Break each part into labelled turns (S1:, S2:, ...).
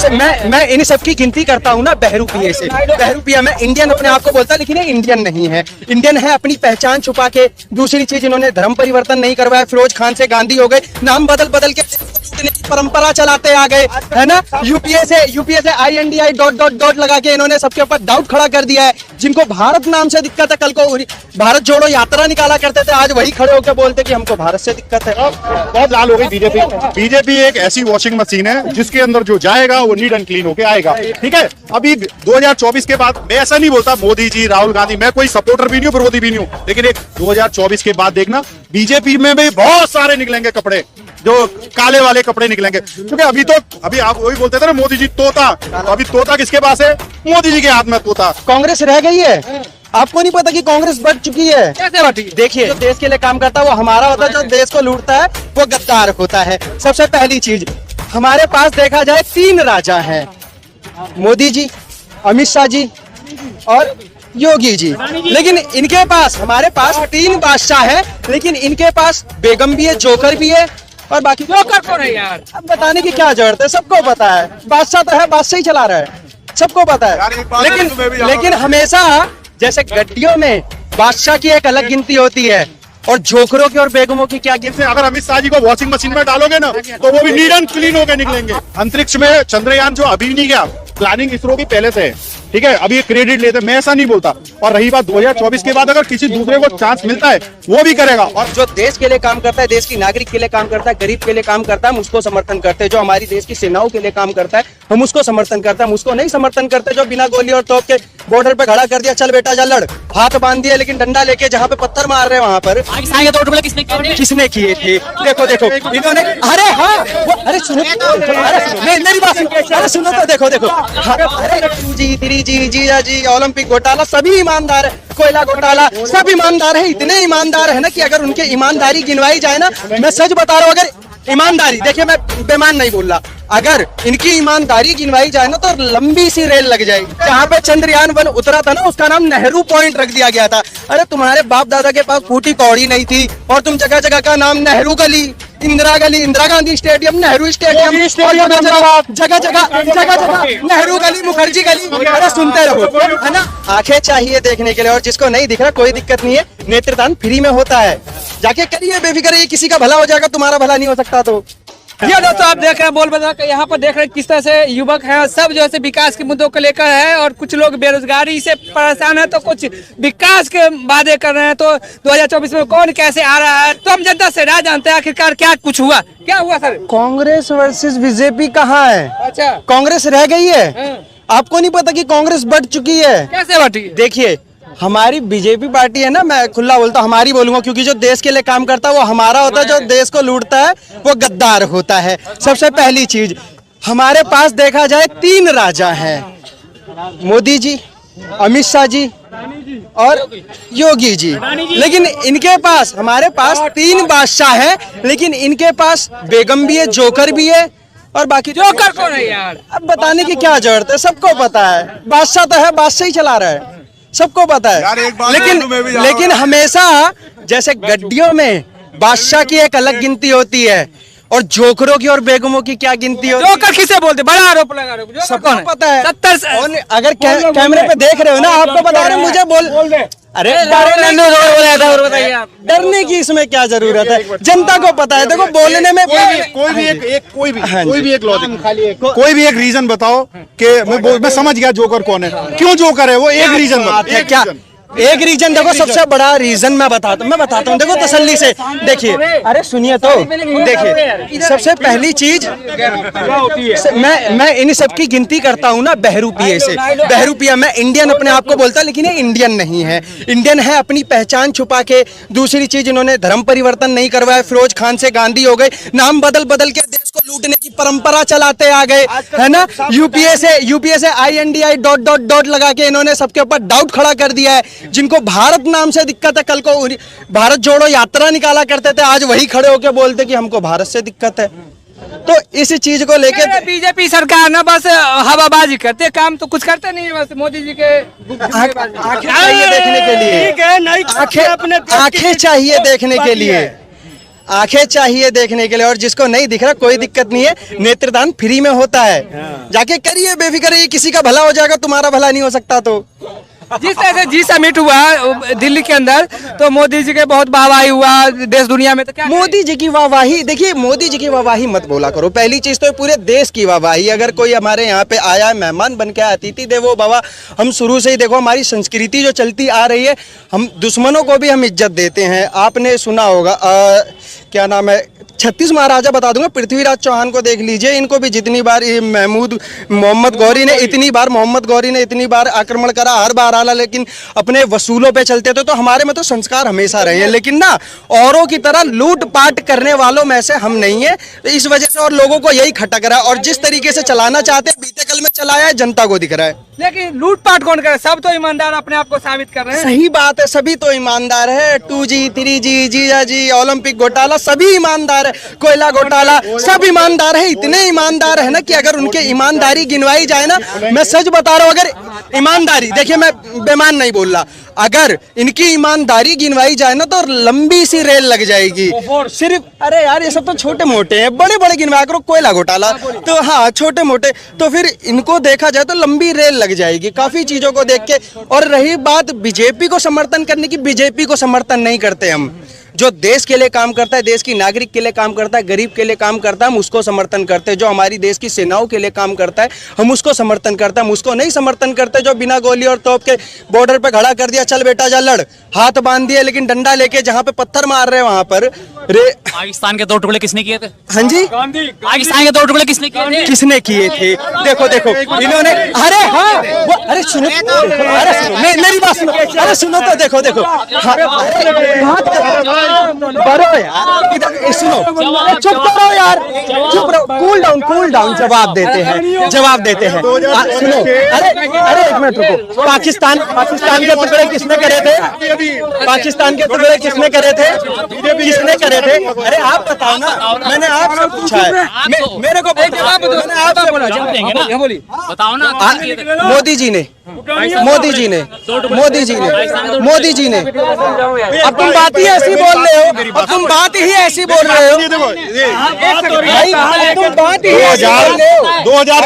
S1: मैं इन सब की गिनती करता हूँ ना बहरूपिये से। बहरूपिया, मैं इंडियन अपने आप को बोलता, लेकिन ये इंडियन नहीं है। इंडियन है अपनी पहचान छुपा के। दूसरी चीज, इन्होंने धर्म परिवर्तन नहीं करवाया, फिरोज खान से गांधी हो गए, नाम बदल बदल के परंपरा चलाते आ गए, है ना। यूपीए से INDI डॉट लगा के इन्होंने सबके ऊपर डाउट खड़ा कर दिया है। जिनको भारत नाम से दिक्कत है, कल को भारत जोड़ो यात्रा निकाला करते थे, आज वही खड़े होकर बोलते कि हमको भारत से दिक्कत है।
S2: बहुत लाल हो गई बीजेपी एक ऐसी वॉशिंग मशीन है जिसके अंदर जो जाएगा वो नीट एंड क्लीन होके आएगा, ठीक है। अभी 2024 के बाद मैं ऐसा नहीं बोलता मोदी जी, राहुल गांधी, मैं कोई सपोर्टर भी नहीं हूँ, विरोधी भी नहीं हूँ, लेकिन एक 2024 के बाद देखना बीजेपी में भी बहुत सारे निकलेंगे कपड़े, जो काले वाले कपड़े निकलेंगे। क्योंकि अभी आप वही बोलते थे ना, मोदी जी तोता, तो अभी तोता किसके पास है? मोदी जी के हाथ में तोता।
S1: कांग्रेस रह गई है। आपको नहीं पता कि कांग्रेस बढ़ चुकी है? कैसे बढ़ी? देखिए, जो देश के लिए काम करता है वो हमारा होता है, जो देश को लूटता है वो गद्दार होता है। सबसे पहली चीज, हमारे पास देखा जाए 3 राजा हैं, मोदी जी, अमित शाह जी और योगी जी। लेकिन इनके पास, हमारे पास 3 बादशाह है, लेकिन इनके पास बेगम भी है, जोकर भी है, और बाकी जोकर कौन है यार? अब बताने की क्या जरूरत है, सबको पता है। बादशाह तो है, बादशाह ही चला रहा है, सबको पता है। लेकिन हमेशा जैसे गड्डियों में बादशाह की एक अलग गिनती होती है और जोकरों की और बेगमों की क्या गिनती।
S2: अगर अमित शाह जी को वॉशिंग मशीन में डालोगे ना तो वो भी नीट एंड क्लीन होकर निकलेंगे। अंतरिक्ष में चंद्रयान जो अभी नहीं गया, प्लानिंग इसरो की पहले से है, ठीक है। अभी क्रेडिट लेते, मैं ऐसा नहीं बोलता। और रही बात 2024 के बाद, अगर किसी दूसरे को चांस मिलता है वो भी करेगा। और
S1: जो देश के लिए काम करता है, देश की नागरिक के लिए काम करता है, गरीब के लिए काम करता है, हम उसको समर्थन करते हैं। जो हमारी देश की सेनाओं के लिए काम करता है, हम उसको समर्थन करते हैं। हम उसको नहीं समर्थन करते जो बिना गोली और तोप के बॉर्डर पे खड़ा कर दिया, चल बेटा जा लड़, हाथ बांध दिया, लेकिन डंडा लेके जहाँ पे पत्थर मार रहे हैं वहां पर किसने किए थे? देखो इन्होंने, अरे हाँ, अरे सुनो, मेरी बात सुनो, अरे सुनो तो देखो, अरे जीजा जी, ओलंपिक घोटाला, सभी ईमानदार है, कोयला घोटाला, सब ईमानदार है। इतने ईमानदार है ना कि अगर उनके ईमानदारी गिनवाई जाए ना, मैं सच बता रहा हूँ, अगर ईमानदारी, देखिए मैं बेईमान नहीं बोल रहा, अगर इनकी ईमानदारी गिनवाई जाए ना तो लंबी सी रेल लग जाएगी। जहाँ पे चंद्रयान 1 उतरा था ना, उसका नाम नेहरू पॉइंट रख दिया गया था। अरे तुम्हारे बाप दादा के पास फूटी कौड़ी नहीं थी और तुम जगह जगह का नाम नेहरू गली, इंदिरा गली, इंदिरा गांधी स्टेडियम, नेहरू स्टेडियम, जगह जगह नेहरू गली, मुखर्जी गली। अरे सुनते रहो, है ना। आंखें चाहिए देखने के लिए, और जिसको नहीं दिख रहा कोई दिक्कत नहीं है, नेत्रदान फ्री में होता है, जाके करिए बेफिक्र, ये किसी का भला हो जाएगा, तुम्हारा भला नहीं हो सकता। तो
S3: ये दोस्तों आप देख रहे हैं बोल बजा के, यहाँ पर देख रहे हैं किस तरह से युवक हैं, सब जो है विकास के मुद्दों को लेकर है, और कुछ लोग बेरोजगारी से परेशान है, तो कुछ विकास के वादे कर रहे हैं। तो 2024 में कौन कैसे आ रहा है, तो हम जनता से राय जानते हैं आखिरकार क्या कुछ हुआ, क्या हुआ सर?
S1: कांग्रेस वर्सेस बीजेपी कहाँ है?
S3: अच्छा,
S1: कांग्रेस रह गई है। आपको नहीं पता कि कांग्रेस बढ़ चुकी है?
S3: कैसे बढ़ी?
S1: देखिए, हमारी बीजेपी पार्टी है ना, मैं खुला बोलता हूँ, हमारी बोलूंगा, क्योंकि जो देश के लिए काम करता है वो हमारा होता है, जो देश को लूटता है वो गद्दार होता है। सबसे पहली चीज, हमारे पास देखा जाए 3 राजा हैं, मोदी जी, अमित शाह जी और योगी जी। लेकिन इनके पास, हमारे पास 3 बादशाह हैं, लेकिन इनके पास बेगम भी है, जोकर भी है, और बाकी
S3: जोकर कौन है यार?
S1: अब बताने की क्या जरूरत है, सबको पता है। बादशाह तो है, बादशाह ही चला रहा है, सबको पता है। लेकिन हमेशा जैसे गड्डियों में बादशाह की एक अलग गिनती होती है और जोकरों की और बेगमों की क्या गिनती होती है?
S3: जोकर किसे बोलते? बड़ा आरोप लगा रहे हो,
S1: सबको पता है।
S3: 70
S1: और अगर कैमरे पे देख रहे हो ना, आपको बता रहे, मुझे बोल, अरे डरने की इसमें क्या जरूरत है? जनता को पता है। देखो, बोलने में
S2: कोई भी एक रीजन बताओ कि मैं समझ गया जोकर कौन है, क्यों जोकर है, वो एक रीजन बताओ।
S1: क्या एक रीजन? देखो, सबसे बड़ा रीजन मैं बताता हूँ, देखो तसल्ली से देखिए। अरे सुनिए तो, देखिए, सबसे पहली चीज, मैं इन सब की गिनती करता हूँ ना बहरूपिये से। बहरूपिया, मैं इंडियन अपने आप को बोलता, लेकिन ये इंडियन नहीं है। इंडियन है अपनी पहचान छुपा के। दूसरी चीज, इन्होंने धर्म परिवर्तन नहीं करवाया, फिरोज खान से गांधी हो गए, नाम बदल बदल के देश को लूटने की परंपरा चलाते आ गए, है ना। यूपीए से INDI डॉट लगा के इन्होंने सबके ऊपर डाउट खड़ा कर दिया है। जिनको भारत नाम से दिक्कत है, कल को भारत जोड़ो यात्रा निकाला करते थे, आज वही खड़े होकर बोलते कि हमको भारत से दिक्कत है। तो इस चीज को लेके
S3: बीजेपी सरकार ना बस हवाबाजी करते, काम तो कुछ करते नहीं है, बस मोदी जी के
S1: आंखें चाहिए देखने के लिए, आंखें चाहिए देखने के लिए, आंखें चाहिए देखने के लिए, और जिसको नहीं दिख रहा कोई दिक्कत नहीं है, नेत्रदान फ्री में होता है, जाके करिए बेफिक्र, ये किसी का भला हो जाएगा, तुम्हारा भला नहीं हो सकता। तो
S3: जिस तरह से जी समिट हुआ दिल्ली के अंदर, तो मोदी जी के बहुत वाहवाही हुआ देश दुनिया में, तो क्या
S1: मोदी जी की वाहवाही, देखिए मोदी जी की वाहवाही मत बोला करो, पहली चीज तो पूरे देश की वाहवाही। अगर कोई हमारे यहाँ पे आया है, मेहमान बन के, अतिथि देवो भव, हम शुरू से ही देखो हमारी संस्कृति जो चलती आ रही है, हम दुश्मनों को भी हम इज्जत देते हैं। आपने सुना होगा क्या नाम है, 36 महाराजा बता दूंगा, पृथ्वीराज चौहान को देख लीजिए, इनको भी जितनी बार मोहम्मद गौरी ने इतनी बार आक्रमण करा, हर बार आला, लेकिन अपने वसूलों पे चलते थे। तो हमारे में तो संस्कार हमेशा रहे हैं, लेकिन ना औरों की तरह लूट पाट करने वालों में से हम नहीं है, तो इस वजह से और लोगों को यही खटक रहा है, और जिस तरीके से चलाना चाहते हैं बीते कल में चलाया है, जनता को दिख रहा है।
S3: लेकिन लूटपाट कौन करे, सब तो ईमानदार अपने आप को साबित कर रहे हैं।
S1: सही बात है, सभी तो ईमानदार है, 2G 3G जीजा जी, ओलंपिक घोटाला, सभी ईमानदार है, कोयला घोटाला, सब ईमानदार है। इतने ईमानदार है ना कि अगर उनके ईमानदारी गिनवाई जाए ना, मैं सच बता रहा हूँ, अगर ईमानदारी, देखिए मैं बेमान नहीं बोल रहा, अगर इनकी ईमानदारी गिनवाई जाए ना तो लंबी सी रेल लग जाएगी। सिर्फ अरे यार ये सब तो छोटे मोटे हैं, बड़े बड़े गिनवा करो, कोयला घोटाला तो हाँ छोटे मोटे, तो फिर इनको देखा जाए तो लंबी रेल लग जाएगी काफी चीजों को देख के। और रही बात बीजेपी को समर्थन करने की, बीजेपी को समर्थन नहीं करते हम। जो देश के लिए काम करता है, देश की नागरिक के लिए काम करता है, गरीब के लिए काम करता है, हम उसको समर्थन करते हैं। जो हमारी देश की सेनाओं के लिए काम करता है, हम उसको समर्थन करते हैं। हम उसको नहीं समर्थन करते जो बिना गोली और तोप के बॉर्डर पे खड़ा कर दिया, चल बेटा जा लड़, हाथ बांध दिया, लेकिन डंडा लेके जहाँ पे पत्थर मार रहे हैं वहां पर
S4: पाकिस्तान के 2 टुकड़े किसने किए थे?
S1: हाँ जी,
S4: पाकिस्तान के 2 टुकड़े किसने किए थे?
S1: किसने किए थे? देखो देखो इन्होंने, अरे हाँ वो, अरे सुनो, अरे सुनो, मेरी बात सुनो, अरे सुनो तो देखो देखो, हाँ, बरो यार, इधर सुनो, चुप करो यार, चुप रहो, कूल डाउन, जवाब देते हैं, जवाब देते हैं। सुनो, अरे एक मिनट रुको, पाकिस्तान के टुकड़े किसने करे थे? पाकिस्तान के टुकड़े किसने करे थे? किसने करे थे? अरे आप बताओ ना, मैंने आपसे पूछा है, मेरे को मैंने आपसे बोला,
S4: बताओ ना।
S1: मोदी जी ने अब तुम बात ही ऐसी बोल रहे हो, अब तुम बात ही ऐसी बोल रहे हो, तुम बात ही
S2: 2000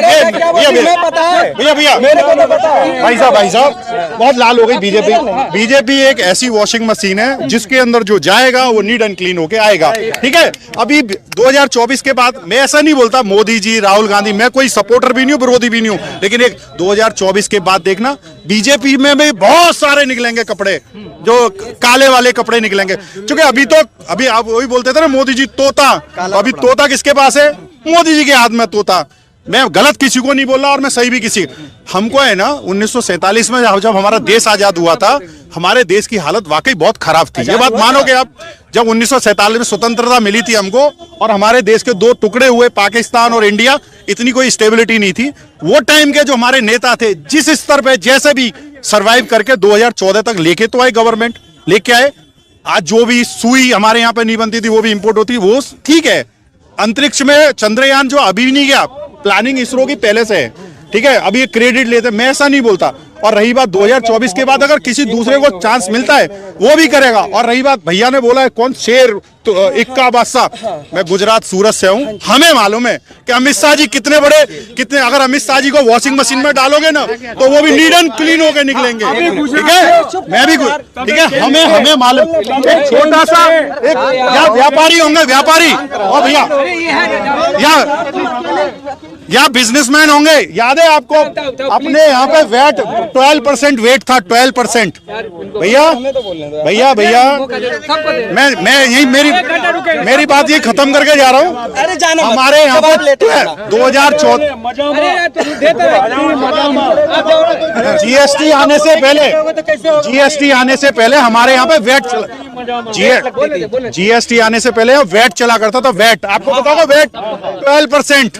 S1: भैया पता है,
S2: भैया
S1: मेरे को तो पता है।
S2: भाई साहब बहुत लाल हो गई बीजेपी एक ऐसी वॉशिंग मशीन है जिसके अंदर जो जाएगा वो नीट एंड क्लीन होके आएगा, ठीक है। अभी 2024 के बाद मैं ऐसा नहीं बोलता मोदी जी, राहुल गांधी, मैं कोई सपोर्टर भी नहीं हूँ, विरोधी भी नहीं हूँ, लेकिन एक 2024 के बाद देखना बीजेपी में भी बहुत सारे निकलेंगे कपड़े, जो काले वाले कपड़े निकलेंगे। क्योंकि अभी आप वही बोलते थे ना, मोदी जी तोता, अभी तोता किसके पास है? मोदी जी के हाथ में तोता। मैं गलत किसी को नहीं बोल रहा और मैं सही भी किसी, हमको है ना 1947 में जब हमारा देश आजाद हुआ था, हमारे देश की हालत वाकई बहुत खराब थी, ये बात मानोगे आप? जब 1947 में स्वतंत्रता मिली थी हमको और हमारे देश के 2 टुकड़े हुए, पाकिस्तान और इंडिया, इतनी कोई स्टेबिलिटी नहीं थी। वो टाइम के जो हमारे नेता थे, जिस स्तर पे जैसे भी सरवाइव करके 2014 तक लेके तो आए, गवर्नमेंट लेके आए। आज जो भी सुई हमारे यहाँ पे नहीं बनती थी वो भी इंपोर्ट होती, वो ठीक है। अंतरिक्ष में चंद्रयान जो अभी नहीं गया, प्लानिंग इसरो की पहले से है, ठीक है, अभी क्रेडिट लेते, मैं ऐसा नहीं बोलता। और रही बात 2024 के बाद अगर किसी दूसरे को चांस मिलता है वो भी करेगा। और रही बात भैया ने बोला है कौन शेर तो इक्का बादशाह, मैं गुजरात सूरत से हूँ, हमें मालूम है कि अमित शाह जी कितने अगर अमित शाह जी को वॉशिंग मशीन में डालोगे ना तो वो भी नीट एंड क्लीन होकर निकलेंगे, ठीक है। मैं भी ठीक है, हमें मालूम, एक छोटा सा एक व्यापारी होंगे, व्यापारी, और भैया या बिजनेसमैन होंगे, याद है आपको अपने यहाँ पे वेट 12% वेट था, 12%। भैया मैं यही मेरी बात ये खत्म करके जा रहा हूँ।
S1: अरे जाना
S2: हमारे यहाँ पे 2014 जीएसटी आने से पहले हमारे यहाँ पे जीएसटी आने से पहले वेट चला करता था। वेट आपको पता होगा, वेट 12%।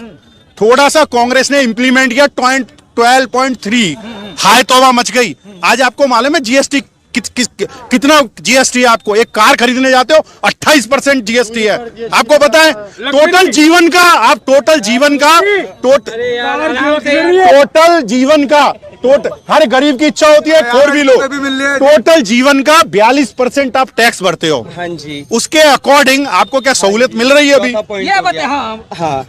S2: थोड़ा सा कांग्रेस ने इंप्लीमेंट किया 12.3, हाय तौबा मच गई। आज आपको मालूम है जीएसटी कितना जीएसटी है? आपको एक कार खरीदने जाते हो 28% जीएसटी है, आपको पता है? टोटल जीवन का हर गरीब की इच्छा होती है 4 व्हीलर। टोटल जीवन का 42% आप टैक्स भरते हो।
S1: हाँ जी।
S2: उसके अकॉर्डिंग आपको क्या सहूलियत मिल रही है अभी?
S3: ये बता हाँ
S1: हाँ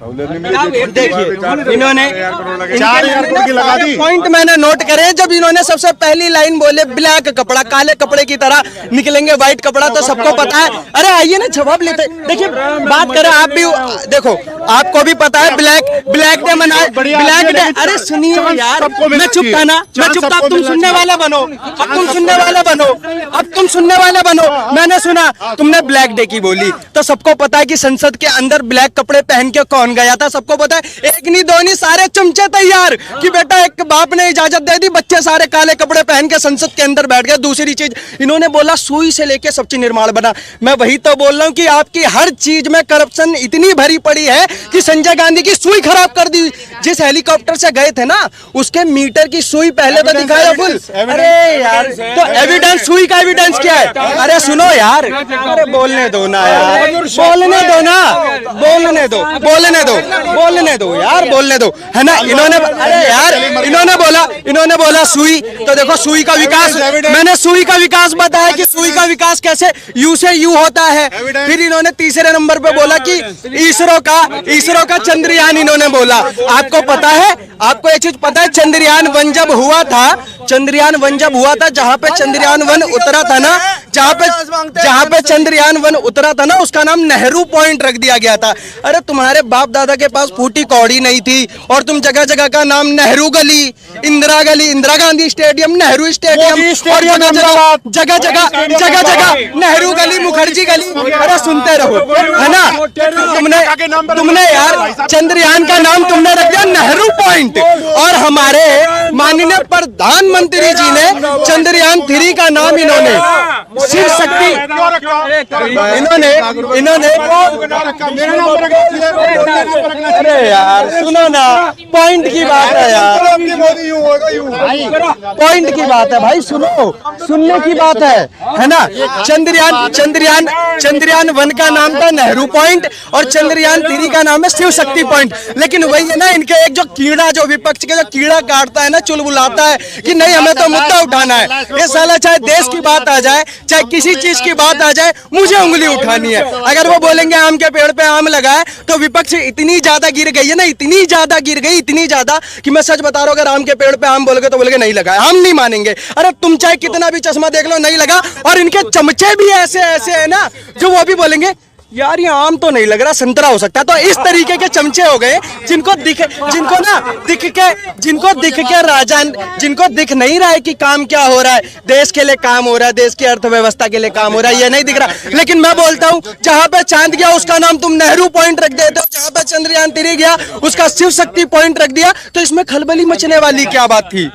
S1: देखिए इन्होंने
S2: 4,000 करोड़ की लगा दी।
S1: पॉइंट मैंने नोट करे, जब इन्होंने सबसे पहली लाइन बोले ब्लैक कपड़ा काले कपड़े की तरह निकलेंगे व्हाइट कपड़ा, तो सबको पता है। अरे आइए ना जवाब लेते, देखिए बात करें आप भी, देखो आपको भी पता है ब्लैक डे मनाए, ब्लैक डे। अरे सुनिए यार, मैं चुप था ना, मैं चुप था, अब तुम सुनने वाले बनो, अब तुम सुनने वाले बनो, अब तुम सुनने वाले बनो। मैंने सुना तुमने ब्लैक डे की बोली, तो सबको पता है कि संसद के अंदर ब्लैक कपड़े पहन के कौन गया था, सबको पता है। एक नहीं दो नहीं, सारे चमचे तैयार कि बेटा एक बाप ने इजाजत दे दी, बच्चे सारे काले कपड़े पहन के संसद के अंदर बैठ गए। दूसरी चीज इन्होंने बोला सुई से लेके सब चीज निर्माण बना। मैं वही तो बोल रहा हूँ कि आपकी हर चीज में करप्शन इतनी भरी पड़ी है कि संजय गांधी की सुई खराब कर दी। जिस हेलीकॉप्टर से गए थे ना, उसके मीटर की सुई पहले तो दिखाया फुल। अरे यार, तो एविडेंस, सुई का एविडेंस क्या है? अरे सुनो यार, अरे बोलने दो ना यार, बोलने दो ना, बोलने दो, बोलने दो, बोलने दो यार, बोलने दो, है ना। इन्होंने, अरे यार इन्होंने बोला सुई, तो देखो सुई का विकास, मैंने सुई का विकास बताया कि सुई का विकास कैसे यू से यू होता है। फिर इन्होंने तीसरे नंबर पे बोला कि इसरो का चंद्रयान, इन्होंने बोला। आपको पता है, आपको एक चीज पता है, चंद्रयान 1 जब हुआ था, चंद्रयान 1 जब हुआ था, जहां पे चंद्रयान 1 उतरा था ना, जहां पे चंद्रयान 1 उतरा था ना, उसका नाम नेहरू पॉइंट रख दिया गया था। अरे तुम्हारे बाप दादा के पास फूटी कौड़ी नहीं थी और तुम जगह जगह का नाम नेहरू गली, इंदिरा गांधी स्टेडियम, नेहरू स्टेडियम, और जगह जगह नेहरू गली, मुखर्जी गली। अरे सुनते रहो, है ना। तुमने यार चंद्रयान का नाम तुमने रख दिया नेहरू पॉइंट, और हमारे माननीय प्रधानमंत्री जी ने चंद्रयान 3 का नाम इन्होंने शिव शक्ति, इन्होंने अरे यार सुनो ना, पॉइंट की बात है यार, पॉइंट की बात है भाई, सुनने की बात है ना। चंद्रयान 1 का नाम था नेहरू पॉइंट और चंद्रयान 3 का नाम है शिव शक्ति पॉइंट। लेकिन वही है ना, इनके एक जो कीड़ा, जो विपक्ष के जो कीड़ा काटता है ना, चुलबुलाता है कि नहीं हमें तो मुद्दा उठाना है। ये साला चाहे देश की बात आ जाए, चाहे किसी चीज की बात आ जाए, मुझे उंगली उठानी है। अगर वो बोलेंगे आम के पेड़ पे आम लगाए, तो विपक्ष इतनी ज्यादा गिर गई है ना, इतनी ज्यादा गिर गई, इतनी ज्यादा कि मैं सच बता रहा हूं, अगर आम के पेड़ पे आम बोलोगे तो बोलेंगे नहीं लगा, हम नहीं मानेंगे। अरे तुम चाहे कितना भी चश्मा देख लो, नहीं लगा। और इनके चमचे भी ऐसे ऐसे है ना, जो वो भी बोलेंगे यार ये आम तो नहीं लग रहा, संतरा हो सकता है। तो इस तरीके के चमचे हो गए जिनको दिख के राजा, जिनको दिख नहीं रहा है कि काम क्या हो रहा है, देश के लिए काम हो रहा है, देश की अर्थव्यवस्था के लिए काम हो रहा है, ये नहीं दिख रहा। लेकिन मैं बोलता हूँ, जहां पे चांद गया उसका नाम तुम नेहरू पॉइंट रख देते हो, जहां पे चंद्रयान 3 गया उसका शिव शक्ति पॉइंट रख दिया, तो इसमें खलबली मचने वाली क्या बात थी?